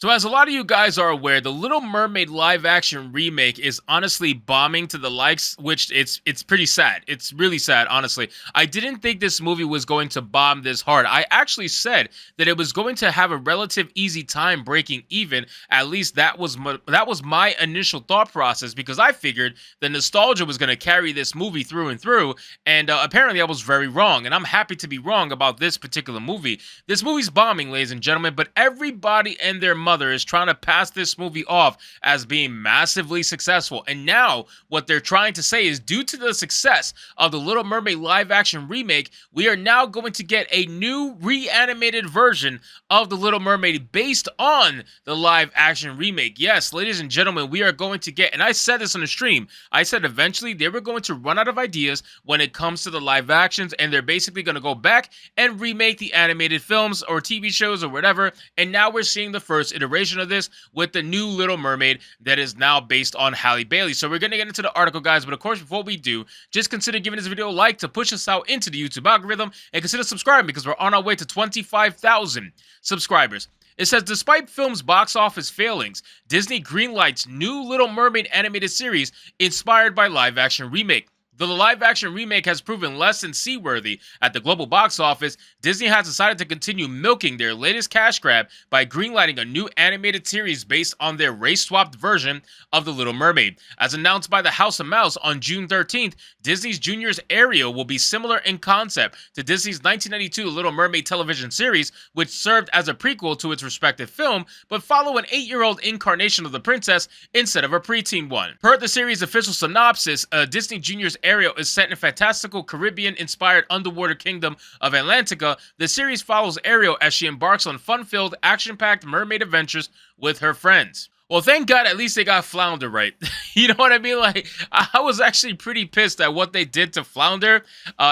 So, as a lot of you guys are aware, the Little Mermaid live action remake is honestly bombing to the likes, which it's pretty sad. It's really sad, honestly. I didn't think this movie was going to bomb this hard. I actually said that it was going to have a relative easy time breaking even. At least that was my initial thought process, because I figured the nostalgia was going to carry this movie through and through. And apparently, I was very wrong. And I'm happy to be wrong about this particular movie. This movie's bombing, ladies and gentlemen, but everybody and their mother is trying to pass this movie off as being massively successful. And now what they're trying to say is, due to the success of the Little Mermaid live action remake, we are now going to get a new reanimated version of the Little Mermaid based on the live action remake. Yes, ladies and gentlemen, we are going to get, and I said this on the stream, I said eventually they were going to run out of ideas when it comes to the live actions, and they're basically going to go back and remake the animated films or TV shows or whatever. And now we're seeing the first iteration of this with the new Little Mermaid that is now based on Halle Bailey. So we're going to get into the article, guys, but of course, before we do, just consider giving this video a like to push us out into the YouTube algorithm, and consider subscribing because we're on our way to 25,000 subscribers. It says, despite film's box office failings, Disney greenlights new Little Mermaid animated series inspired by live action remake. Though the live-action remake has proven less than seaworthy at the global box office, Disney has decided to continue milking their latest cash grab by greenlighting a new animated series based on their race-swapped version of The Little Mermaid. As announced by the House of Mouse on June 13th, Disney's Junior's Ariel will be similar in concept to Disney's 1992 Little Mermaid television series, which served as a prequel to its respective film, but follow an 8-year-old incarnation of the princess instead of a preteen one. Per the series' official synopsis, Disney Junior's Ariel is set in a fantastical Caribbean-inspired underwater kingdom of Atlantica. The series follows Ariel as she embarks on fun-filled, action-packed mermaid adventures with her friends. Well, thank God at least they got Flounder right. You know what I mean? Like, I was actually pretty pissed at what they did to Flounder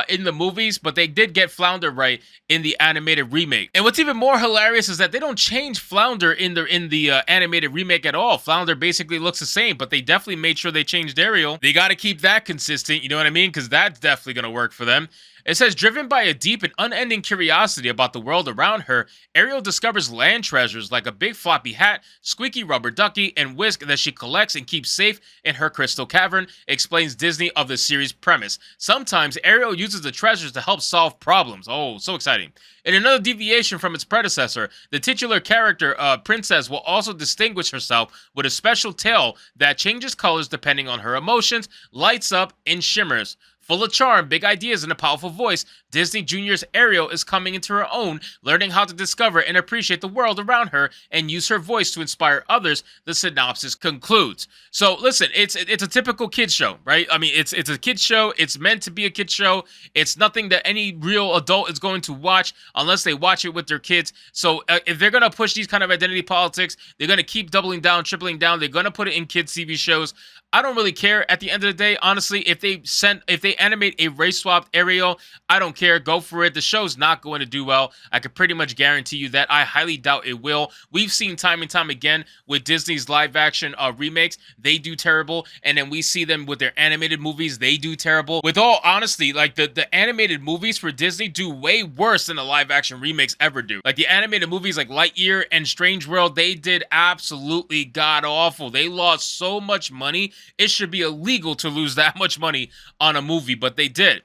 in the movies, but they did get Flounder right in the animated remake. And what's even more hilarious is that they don't change Flounder in the animated remake at all. Flounder basically looks the same, but they definitely made sure they changed Ariel. They got to keep that consistent, you know what I mean? Because that's definitely going to work for them. It says, driven by a deep and unending curiosity about the world around her, Ariel discovers land treasures like a big floppy hat, squeaky rubber ducky, and whisk that she collects and keeps safe in her crystal cavern, explains Disney of the series' premise. Sometimes Ariel uses the treasures to help solve problems. Oh, so exciting. In another deviation from its predecessor, the titular character, Princess, will also distinguish herself with a special tail that changes colors depending on her emotions, lights up, and shimmers. Full of charm, big ideas, and a powerful voice, Disney Junior's Ariel is coming into her own, learning how to discover and appreciate the world around her and use her voice to inspire others, the synopsis concludes. So listen, it's a typical kids show, right? I mean, it's a kids show. It's meant to be a kids show. It's nothing that any real adult is going to watch unless they watch it with their kids. So if they're going to push these kind of identity politics, they're going to keep doubling down, tripling down. They're going to put it in kids TV shows. I don't really care at the end of the day. Honestly, if they animate a race-swapped Ariel, I don't care. Go for it. The show's not going to do well. I could pretty much guarantee you that. I highly doubt it will. We've seen time and time again with Disney's live-action remakes, they do terrible. And then we see them with their animated movies, they do terrible. With all honesty, like the animated movies for Disney do way worse than the live-action remakes ever do. Like the animated movies like Lightyear and Strange World, they did absolutely god-awful. They lost so much money. It should be illegal to lose that much money on a movie, but they did.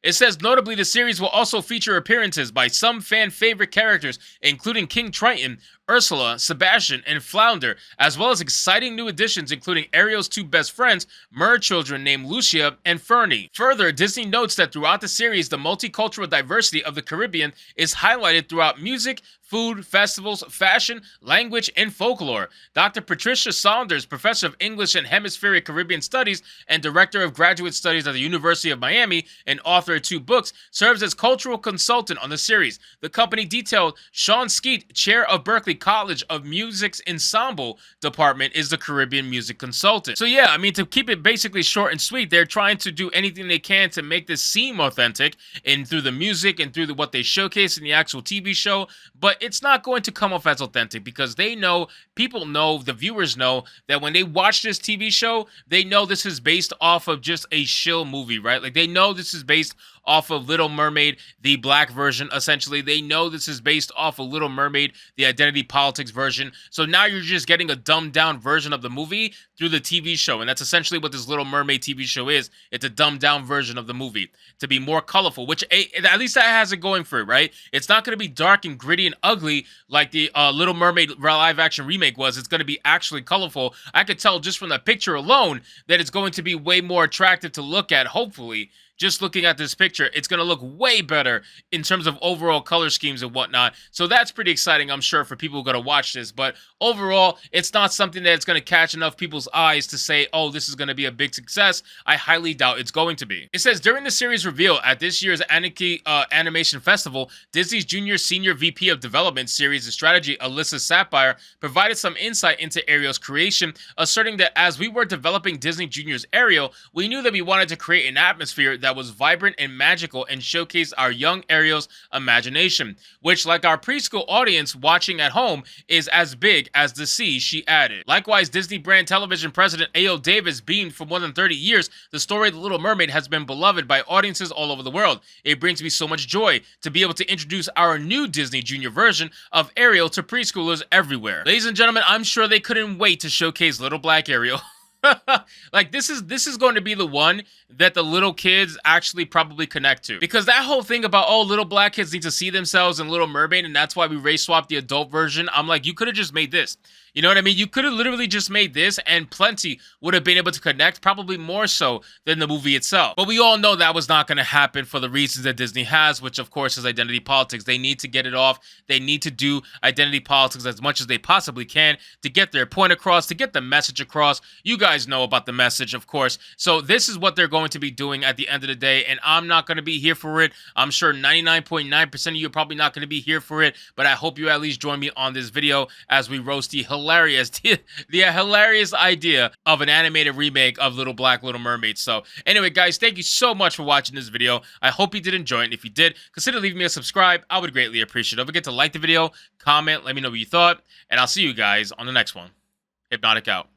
It says, notably, the series will also feature appearances by some fan-favorite characters, including King Triton, Ursula, Sebastian, and Flounder, as well as exciting new additions including Ariel's two best friends, mer children named Lucia and Fernie. Further, Disney notes that throughout the series, the multicultural diversity of the Caribbean is highlighted throughout music, food, festivals, fashion, language, and folklore. Dr. Patricia Saunders, professor of English and Hemispheric Caribbean Studies and director of graduate studies at the University of Miami and author of 2 books, serves as cultural consultant on the series. The company detailed Sean Skeet, chair of Berklee College of Music's Ensemble Department, is the Caribbean music consultant. So yeah, I mean, to keep it basically short and sweet, they're trying to do anything they can to make this seem authentic and through the music and through what they showcase in the actual TV show, but it's not going to come off as authentic because they know, people know, the viewers know that when they watch this TV show, they know this is based off of just a shill movie, right? Like they know this is based off of Little Mermaid, the black version, essentially. They know this is based off of Little Mermaid, the identity politics version. So now you're just getting a dumbed down version of the movie through the TV show. And that's essentially what this Little Mermaid TV show is. It's a dumbed down version of the movie to be more colorful, which at least that has it going for it, right? It's not going to be dark and gritty and ugly like the Little Mermaid live action remake was. It's going to be actually colorful. I could tell just from the picture alone that it's going to be way more attractive to look at, hopefully. Just looking at this picture, it's going to look way better in terms of overall color schemes and whatnot. So that's pretty exciting, I'm sure, for people who are going to watch this. But overall, it's not something that's going to catch enough people's eyes to say, oh, this is going to be a big success. I highly doubt it's going to be. It says, during the series reveal at this year's Aniki Animation Festival, Disney's Junior Senior VP of Development Series and Strategy, Alyssa Sapphire, provided some insight into Ariel's creation, asserting that as we were developing Disney Junior's Ariel, we knew that we wanted to create an atmosphere that was vibrant and magical and showcase our young Ariel's imagination, which, like our preschool audience watching at home, is as big as the sea, she added. Likewise, Disney brand television president A.O. Davis beamed for more than 30 years, the story of The Little Mermaid has been beloved by audiences all over the world. It brings me so much joy to be able to introduce our new Disney Junior version of Ariel to preschoolers everywhere. Ladies and gentlemen, I'm sure they couldn't wait to showcase Little Black Ariel. Like, this is going to be the one that the little kids actually probably connect to, because that whole thing about, oh, little black kids need to see themselves in Little Mermaid and that's why we race swapped the adult version. I'm like, you could have just made this. You know what I mean? You could have literally just made this and plenty would have been able to connect, probably more so than the movie itself. But we all know that was not going to happen for the reasons that Disney has, which of course is identity politics. They need to get it off. They need to do identity politics as much as they possibly can to get their point across, to get the message across. You guys know about the message, of course. So this is what they're going to be doing at the end of the day, and I'm not going to be here for it. I'm sure 99.9% of you are probably not going to be here for it, but I hope you at least join me on this video as we roast the hilarious idea of an animated remake of Little Black Little Mermaid. So anyway, guys, thank you so much for watching this video. I hope you did enjoy it, and if you did, consider leaving me a subscribe. I would greatly appreciate it. Don't forget to like the video, comment, let me know what you thought, and I'll see you guys on the next one. Hypnotic out.